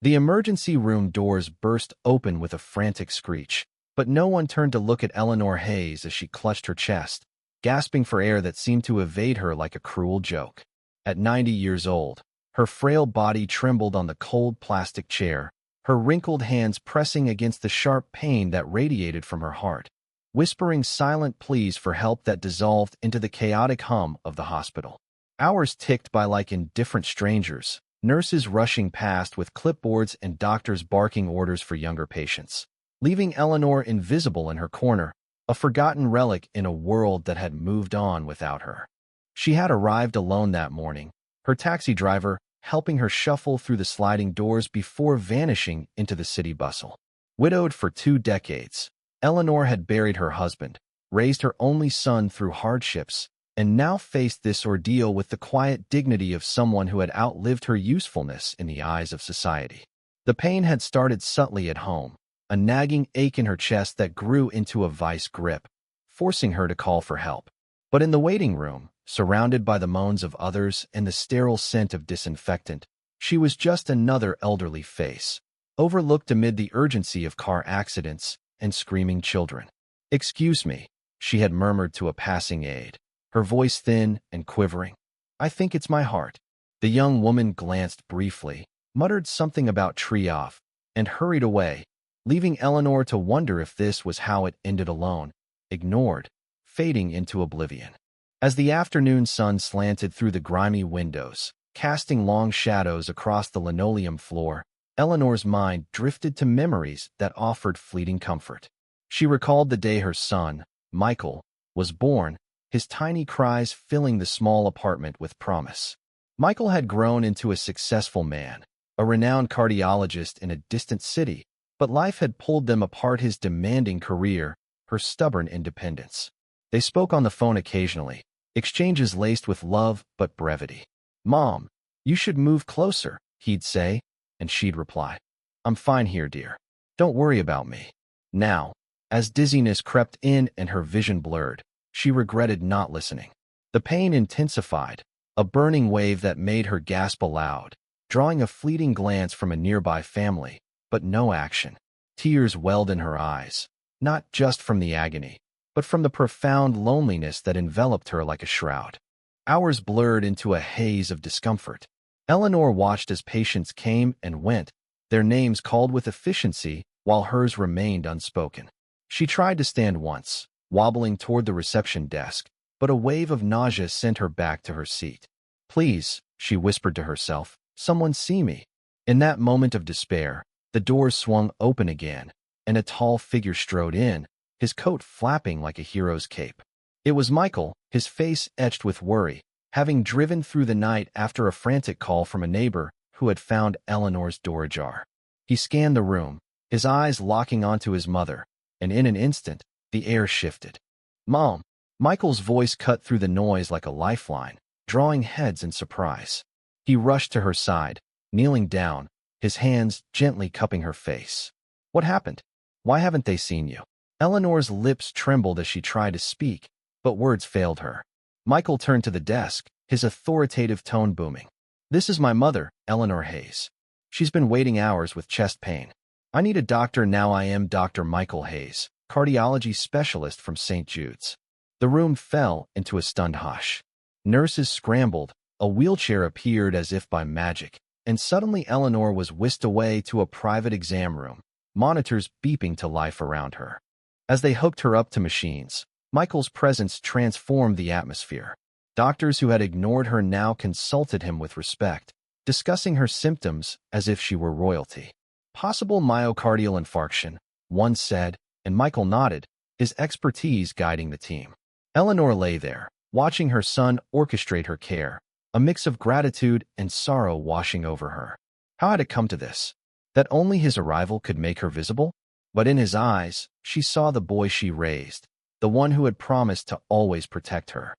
The emergency room doors burst open with a frantic screech, but no one turned to look at Eleanor Hayes as she clutched her chest, gasping for air that seemed to evade her like a cruel joke. At 90 years old, her frail body trembled on the cold plastic chair, her wrinkled hands pressing against the sharp pain that radiated from her heart, whispering silent pleas for help that dissolved into the chaotic hum of the hospital. Hours ticked by like indifferent strangers, nurses rushing past with clipboards and doctors barking orders for younger patients, leaving Eleanor invisible in her corner, a forgotten relic in a world that had moved on without her. She had arrived alone that morning, her taxi driver helping her shuffle through the sliding doors before vanishing into the city bustle. Widowed for 2 decades, Eleanor had buried her husband, raised her only son through hardships, and now faced this ordeal with the quiet dignity of someone who had outlived her usefulness in the eyes of society. The pain had started subtly at home, a nagging ache in her chest that grew into a vice grip, forcing her to call for help. But in the waiting room, surrounded by the moans of others and the sterile scent of disinfectant, she was just another elderly face, overlooked amid the urgency of car accidents and screaming children. "Excuse me," she had murmured to a passing aide, her voice thin and quivering. "I think it's my heart." The young woman glanced briefly, muttered something about tree off, and hurried away, leaving Eleanor to wonder if this was how it ended alone, ignored, fading into oblivion. As the afternoon sun slanted through the grimy windows, casting long shadows across the linoleum floor, Eleanor's mind drifted to memories that offered fleeting comfort. She recalled the day her son, Michael, was born, his tiny cries filling the small apartment with promise. Michael had grown into a successful man, a renowned cardiologist in a distant city, but life had pulled them apart: his demanding career, her stubborn independence. They spoke on the phone occasionally, exchanges laced with love but brevity. "Mom, you should move closer," he'd say, and she'd reply, "I'm fine here, dear. Don't worry about me." Now, as dizziness crept in and her vision blurred, she regretted not listening. The pain intensified, a burning wave that made her gasp aloud, drawing a fleeting glance from a nearby family, but no action. Tears welled in her eyes, not just from the agony, but from the profound loneliness that enveloped her like a shroud. Hours blurred into a haze of discomfort. Eleanor watched as patients came and went, their names called with efficiency while hers remained unspoken. She tried to stand once, wobbling toward the reception desk, but a wave of nausea sent her back to her seat. "Please," she whispered to herself, "someone see me." In that moment of despair, the doors swung open again, and a tall figure strode in, his coat flapping like a hero's cape. It was Michael, his face etched with worry, having driven through the night after a frantic call from a neighbor who had found Eleanor's door ajar. He scanned the room, his eyes locking onto his mother, and in an instant, the air shifted. "Mom!" Michael's voice cut through the noise like a lifeline, drawing heads in surprise. He rushed to her side, kneeling down, his hands gently cupping her face. "What happened? Why haven't they seen you?" Eleanor's lips trembled as she tried to speak, but words failed her. Michael turned to the desk, his authoritative tone booming. "This is my mother, Eleanor Hayes. She's been waiting hours with chest pain. I need a doctor now. I am Dr. Michael Hayes, cardiology specialist from St. Jude's." The room fell into a stunned hush. Nurses scrambled, a wheelchair appeared as if by magic, and suddenly Eleanor was whisked away to a private exam room, monitors beeping to life around her. As they hooked her up to machines, Michael's presence transformed the atmosphere. Doctors who had ignored her now consulted him with respect, discussing her symptoms as if she were royalty. "Possible myocardial infarction," one said, and Michael nodded, his expertise guiding the team. Eleanor lay there, watching her son orchestrate her care, a mix of gratitude and sorrow washing over her. How had it come to this? That only his arrival could make her visible? But in his eyes, she saw the boy she raised, the one who had promised to always protect her.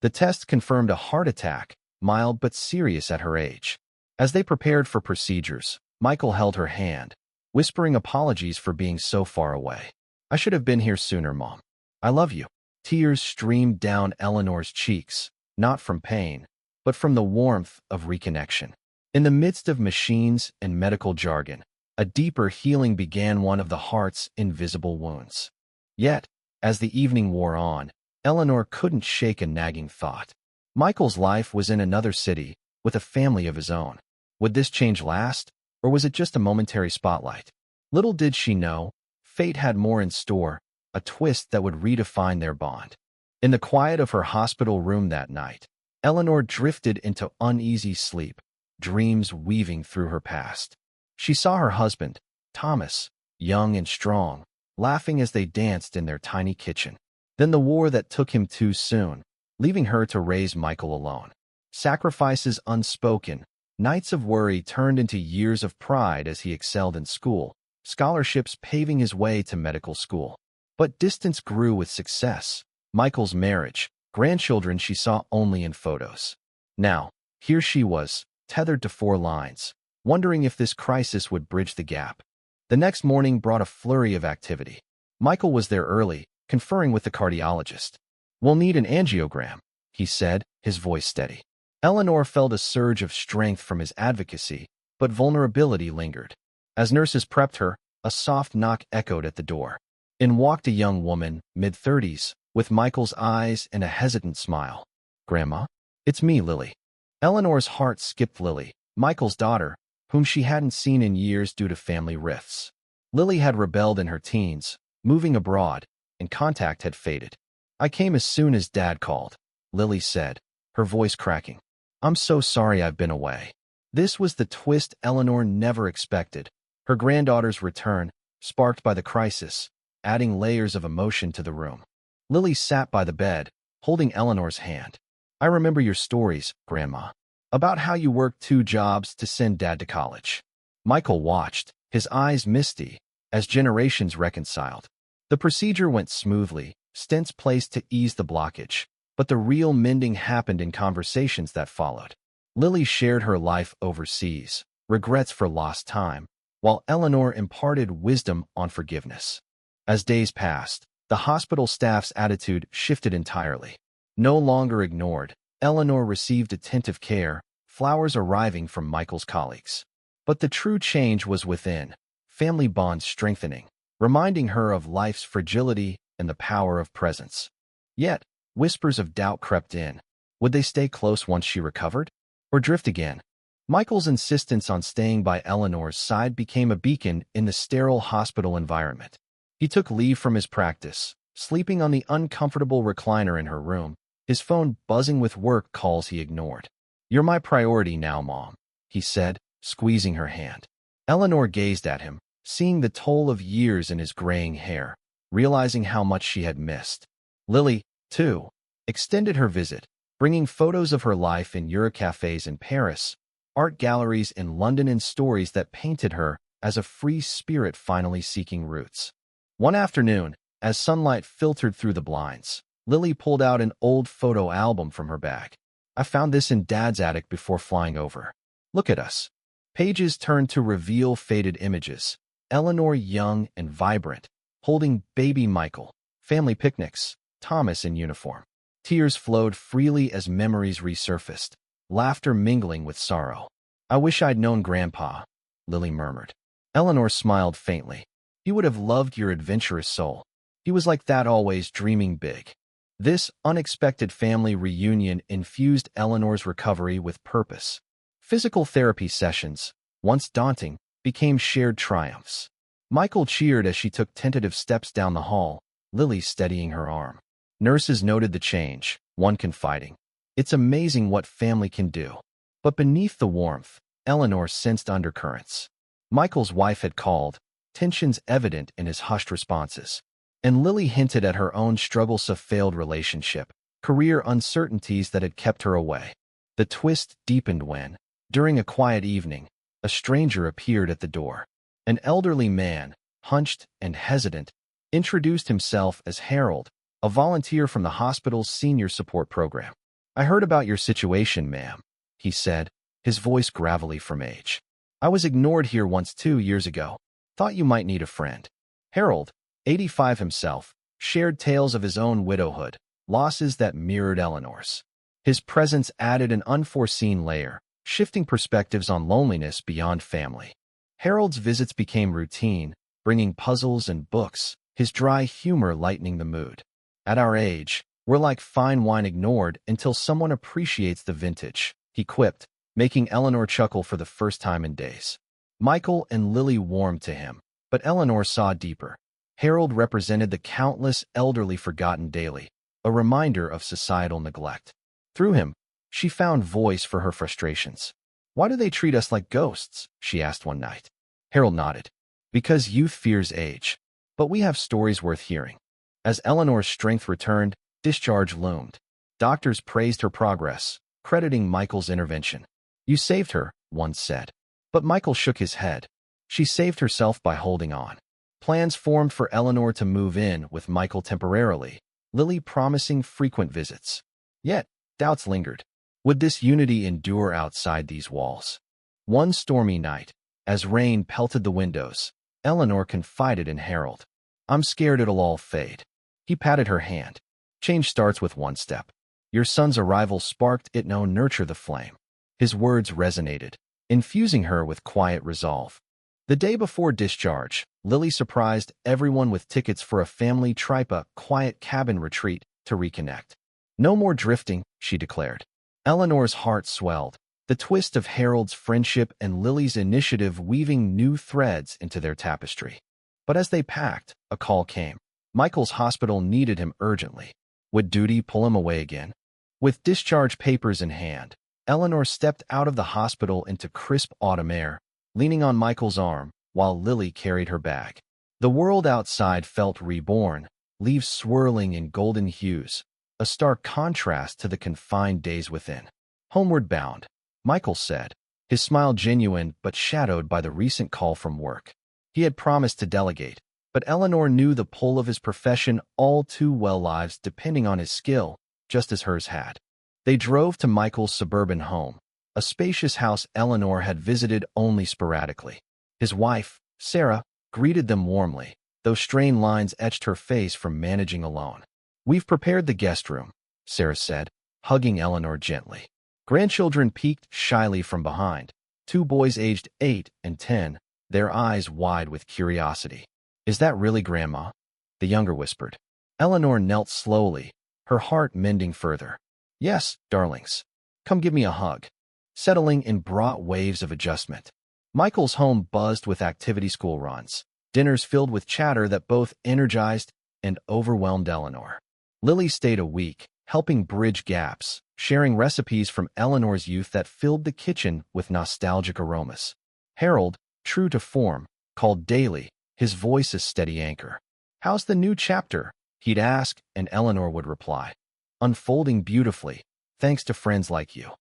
The test confirmed a heart attack, mild but serious at her age. As they prepared for procedures, Michael held her hand, whispering apologies for being so far away. "I should have been here sooner, Mom. I love you." Tears streamed down Eleanor's cheeks, not from pain, but from the warmth of reconnection. In the midst of machines and medical jargon, a deeper healing began, one of the heart's invisible wounds. Yet, as the evening wore on, Eleanor couldn't shake a nagging thought. Michael's life was in another city, with a family of his own. Would this change last, or was it just a momentary spotlight? Little did she know, fate had more in store, a twist that would redefine their bond. In the quiet of her hospital room that night, Eleanor drifted into uneasy sleep, dreams weaving through her past. She saw her husband, Thomas, young and strong, laughing as they danced in their tiny kitchen. Then the war that took him too soon, leaving her to raise Michael alone. Sacrifices unspoken, nights of worry turned into years of pride as he excelled in school, scholarships paving his way to medical school. But distance grew with success. Michael's marriage, grandchildren she saw only in photos. Now, here she was, tethered to 4 lines, wondering if this crisis would bridge the gap. The next morning brought a flurry of activity. Michael was there early, conferring with the cardiologist. "We'll need an angiogram," he said, his voice steady. Eleanor felt a surge of strength from his advocacy, but vulnerability lingered. As nurses prepped her, a soft knock echoed at the door. In walked a young woman, mid-30s, with Michael's eyes and a hesitant smile. "Grandma?" "It's me, Lily." Eleanor's heart skipped. Lily, Michael's daughter, whom she hadn't seen in years due to family rifts. Lily had rebelled in her teens, moving abroad, and contact had faded. "I came as soon as Dad called," Lily said, her voice cracking. "I'm so sorry I've been away." This was the twist Eleanor never expected. Her granddaughter's return, sparked by the crisis, adding layers of emotion to the room. Lily sat by the bed, holding Eleanor's hand. "I remember your stories, Grandma, about how you worked 2 jobs to send Dad to college." Michael watched, his eyes misty, as generations reconciled. The procedure went smoothly, stents placed to ease the blockage, but the real mending happened in conversations that followed. Lily shared her life overseas, regrets for lost time, while Eleanor imparted wisdom on forgiveness. As days passed, the hospital staff's attitude shifted entirely. No longer ignored, Eleanor received attentive care, flowers arriving from Michael's colleagues. But the true change was within, family bonds strengthening, reminding her of life's fragility and the power of presence. Yet, whispers of doubt crept in. Would they stay close once she recovered? Or drift again? Michael's insistence on staying by Eleanor's side became a beacon in the sterile hospital environment. He took leave from his practice, sleeping on the uncomfortable recliner in her room, his phone buzzing with work calls he ignored. "You're my priority now, Mom," he said, squeezing her hand. Eleanor gazed at him, seeing the toll of years in his graying hair, realizing how much she had missed. Lily, too, extended her visit, bringing photos of her life in Eurocafes in Paris, art galleries in London, and stories that painted her as a free spirit finally seeking roots. One afternoon, as sunlight filtered through the blinds, Lily pulled out an old photo album from her bag. "I found this in Dad's attic before flying over. Look at us." Pages turned to reveal faded images. Eleanor young and vibrant, holding baby Michael, family picnics, Thomas in uniform. Tears flowed freely as memories resurfaced, laughter mingling with sorrow. "I wish I'd known Grandpa," Lily murmured. Eleanor smiled faintly. "He would have loved your adventurous soul. He was like that, always dreaming big." This unexpected family reunion infused Eleanor's recovery with purpose. Physical therapy sessions, once daunting, became shared triumphs. Michael cheered as she took tentative steps down the hall, Lily steadying her arm. Nurses noted the change, one confiding, "It's amazing what family can do." But beneath the warmth, Eleanor sensed undercurrents. Michael's wife had called, tensions evident in his hushed responses. And Lily hinted at her own struggles of failed relationship, career uncertainties that had kept her away. The twist deepened when, during a quiet evening, a stranger appeared at the door. An elderly man, hunched and hesitant, introduced himself as Harold, a volunteer from the hospital's senior support program. "I heard about your situation, ma'am," he said, his voice gravelly from age. "I was ignored here once 2 years ago. Thought you might need a friend." Harold, 85 himself, shared tales of his own widowhood, losses that mirrored Eleanor's. His presence added an unforeseen layer, shifting perspectives on loneliness beyond family. Harold's visits became routine, bringing puzzles and books, his dry humor lightening the mood. At our age, we're like fine wine ignored until someone appreciates the vintage, he quipped, making Eleanor chuckle for the first time in days. Michael and Lily warmed to him, but Eleanor saw deeper. Harold represented the countless elderly forgotten daily, a reminder of societal neglect. Through him, she found voice for her frustrations. "Why do they treat us like ghosts?" she asked one night. Harold nodded. "Because youth fears age. But we have stories worth hearing." As Eleanor's strength returned, discharge loomed. Doctors praised her progress, crediting Michael's intervention. "You saved her," one said. But Michael shook his head. "She saved herself by holding on." Plans formed for Eleanor to move in with Michael temporarily, Lily promising frequent visits. Yet, doubts lingered. Would this unity endure outside these walls? One stormy night, as rain pelted the windows, Eleanor confided in Harold. "I'm scared it'll all fade." He patted her hand. "Change starts with one step. Your son's arrival sparked it, no nurture the flame." His words resonated, infusing her with quiet resolve. The day before discharge, Lily surprised everyone with tickets for a family trip, a quiet cabin retreat, to reconnect. "No more drifting," she declared. Eleanor's heart swelled, the twist of Harold's friendship and Lily's initiative weaving new threads into their tapestry. But as they packed, a call came. Michael's hospital needed him urgently. Would duty pull him away again? With discharge papers in hand, Eleanor stepped out of the hospital into crisp autumn air, leaning on Michael's arm, while Lily carried her bag. The world outside felt reborn, leaves swirling in golden hues, a stark contrast to the confined days within. "Homeward bound," Michael said, his smile genuine but shadowed by the recent call from work. He had promised to delegate, but Eleanor knew the pull of his profession all too well, lives depending on his skill, just as hers had. They drove to Michael's suburban home, a spacious house Eleanor had visited only sporadically. His wife, Sarah, greeted them warmly, though strained lines etched her face from managing alone. "We've prepared the guest room," Sarah said, hugging Eleanor gently. Grandchildren peeked shyly from behind, two boys aged 8 and 10, their eyes wide with curiosity. "Is that really Grandma?" the younger whispered. Eleanor knelt slowly, her heart mending further. "Yes, darlings. Come give me a hug." Settling in brought waves of adjustment. Michael's home buzzed with activity school runs, dinners filled with chatter that both energized and overwhelmed Eleanor. Lily stayed a week, helping bridge gaps, sharing recipes from Eleanor's youth that filled the kitchen with nostalgic aromas. Harold, true to form, called daily, his voice a steady anchor. "How's the new chapter?" he'd ask, and Eleanor would reply. "Unfolding beautifully, thanks to friends like you."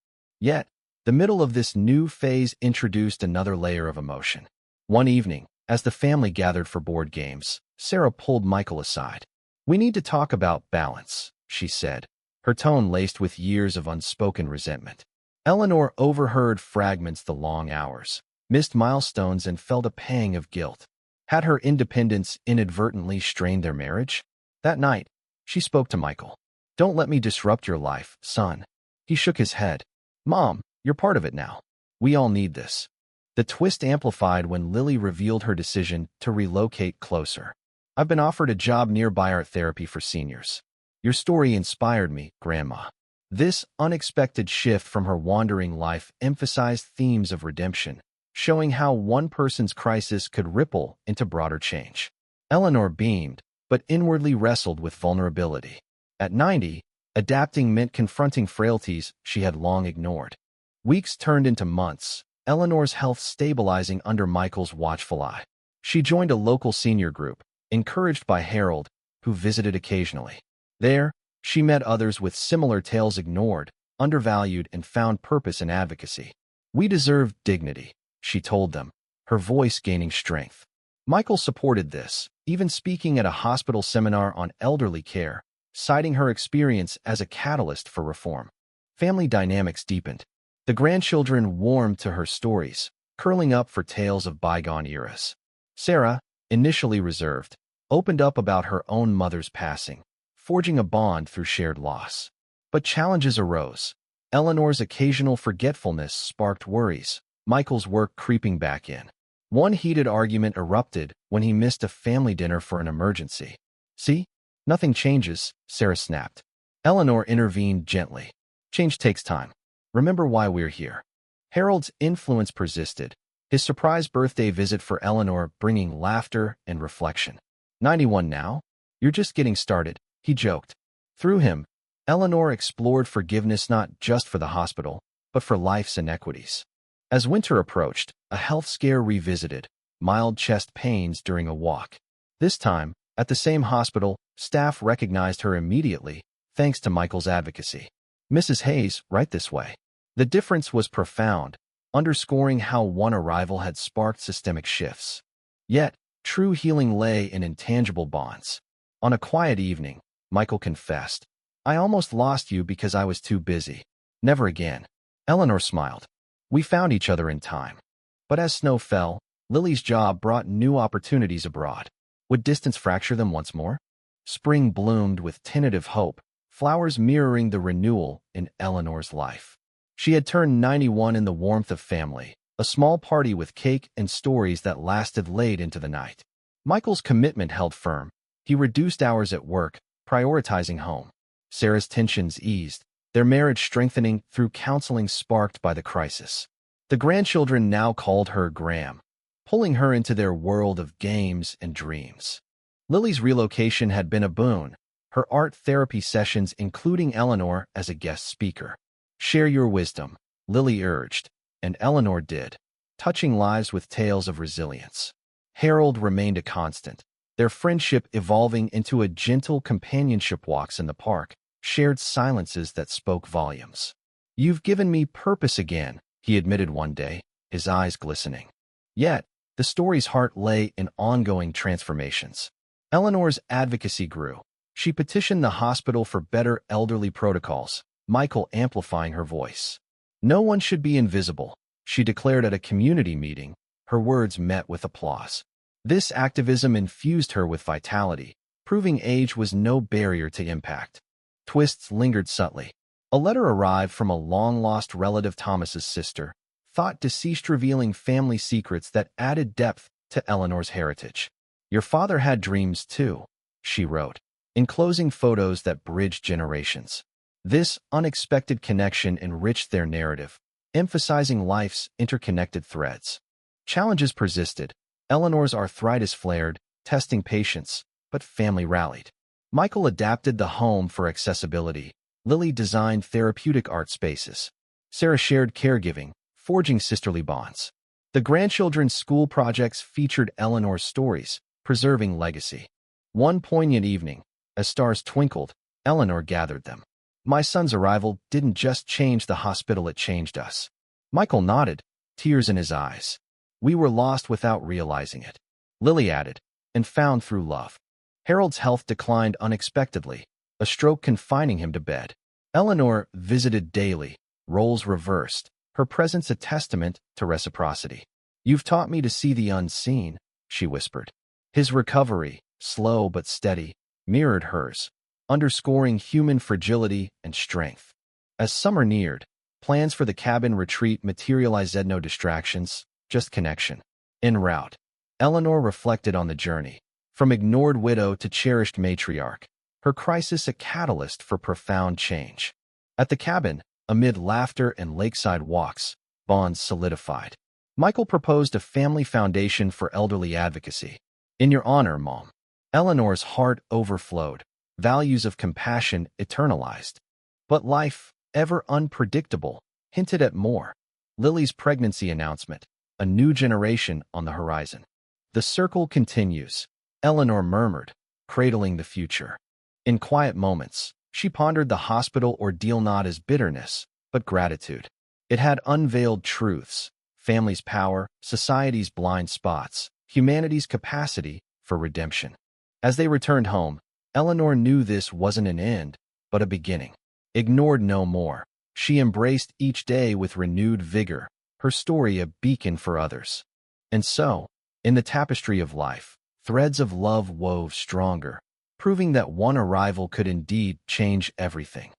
Yet, the middle of this new phase introduced another layer of emotion. One evening, as the family gathered for board games, Sarah pulled Michael aside. "We need to talk about balance," she said, her tone laced with years of unspoken resentment. Eleanor overheard fragments the long hours, missed milestones, and felt a pang of guilt. Had her independence inadvertently strained their marriage? That night, she spoke to Michael. "Don't let me disrupt your life, son." He shook his head. "Mom, you're part of it now. We all need this." The twist amplified when Lily revealed her decision to relocate closer. "I've been offered a job nearby art therapy for seniors. Your story inspired me, Grandma." This unexpected shift from her wandering life emphasized themes of redemption, showing how one person's crisis could ripple into broader change. Eleanor beamed, but inwardly wrestled with vulnerability. At 90, adapting meant confronting frailties she had long ignored. Weeks turned into months, Eleanor's health stabilizing under Michael's watchful eye. She joined a local senior group, encouraged by Harold, who visited occasionally. There, she met others with similar tales, ignored, undervalued, and found purpose in advocacy. "We deserve dignity," she told them, her voice gaining strength. Michael supported this, even speaking at a hospital seminar on elderly care, citing her experience as a catalyst for reform. Family dynamics deepened. The grandchildren warmed to her stories, curling up for tales of bygone eras. Sarah, initially reserved, opened up about her own mother's passing, forging a bond through shared loss. But challenges arose. Eleanor's occasional forgetfulness sparked worries, Michael's work creeping back in. One heated argument erupted when he missed a family dinner for an emergency. See? Nothing changes, Sarah snapped. Eleanor intervened gently. Change takes time. Remember why we're here. Harold's influence persisted, his surprise birthday visit for Eleanor bringing laughter and reflection. 91 now? You're just getting started, he joked. Through him, Eleanor explored forgiveness not just for the hospital, but for life's inequities. As winter approached, a health scare revisited, mild chest pains during a walk. This time, at the same hospital, staff recognized her immediately, thanks to Michael's advocacy. Mrs. Hayes, right this way. The difference was profound, underscoring how one arrival had sparked systemic shifts. Yet, true healing lay in intangible bonds. On a quiet evening, Michael confessed, I almost lost you because I was too busy. Never again. Eleanor smiled. We found each other in time. But as snow fell, Lily's job brought new opportunities abroad. Would distance fracture them once more? Spring bloomed with tentative hope, flowers mirroring the renewal in Eleanor's life. She had turned 91 in the warmth of family, a small party with cake and stories that lasted late into the night. Michael's commitment held firm. He reduced hours at work, prioritizing home. Sarah's tensions eased, their marriage strengthening through counseling sparked by the crisis. The grandchildren now called her Graham, pulling her into their world of games and dreams. Lily's relocation had been a boon, her art therapy sessions including Eleanor as a guest speaker. Share your wisdom, Lily urged, and Eleanor did, touching lives with tales of resilience. Harold remained a constant, their friendship evolving into a gentle companionship walks in the park, shared silences that spoke volumes. You've given me purpose again, he admitted one day, his eyes glistening. Yet, the story's heart lay in ongoing transformations. Eleanor's advocacy grew. She petitioned the hospital for better elderly protocols, Michael amplifying her voice. No one should be invisible, she declared at a community meeting, her words met with applause. This activism infused her with vitality, proving age was no barrier to impact. Twists lingered subtly. A letter arrived from a long-lost relative, Thomas's sister, thought deceased, revealing family secrets that added depth to Eleanor's heritage. Your father had dreams too, she wrote, enclosing photos that bridged generations. This unexpected connection enriched their narrative, emphasizing life's interconnected threads. Challenges persisted. Eleanor's arthritis flared, testing patience, but family rallied. Michael adapted the home for accessibility. Lily designed therapeutic art spaces. Sarah shared caregiving, forging sisterly bonds. The grandchildren's school projects featured Eleanor's stories, preserving legacy. One poignant evening, as stars twinkled, Eleanor gathered them. My son's arrival didn't just change the hospital, it changed us. Michael nodded, tears in his eyes. We were lost without realizing it. Lily added, and found through love. Harold's health declined unexpectedly, a stroke confining him to bed. Eleanor visited daily, roles reversed, her presence a testament to reciprocity. You've taught me to see the unseen, she whispered. His recovery, slow but steady, mirrored hers, underscoring human fragility and strength. As summer neared, plans for the cabin retreat materialized. No distractions, just connection. En route, Eleanor reflected on the journey, from ignored widow to cherished matriarch, her crisis a catalyst for profound change. At the cabin, amid laughter and lakeside walks, bonds solidified. Michael proposed a family foundation for elderly advocacy. In your honor, Mom. Eleanor's heart overflowed, values of compassion eternalized. But life, ever unpredictable, hinted at more. Lily's pregnancy announcement, a new generation on the horizon. The circle continues, Eleanor murmured, cradling the future. In quiet moments, she pondered the hospital ordeal not as bitterness, but gratitude. It had unveiled truths, family's power, society's blind spots, humanity's capacity for redemption. As they returned home, Eleanor knew this wasn't an end, but a beginning. Ignored no more, she embraced each day with renewed vigor, her story a beacon for others. And so, in the tapestry of life, threads of love wove stronger, proving that one arrival could indeed change everything.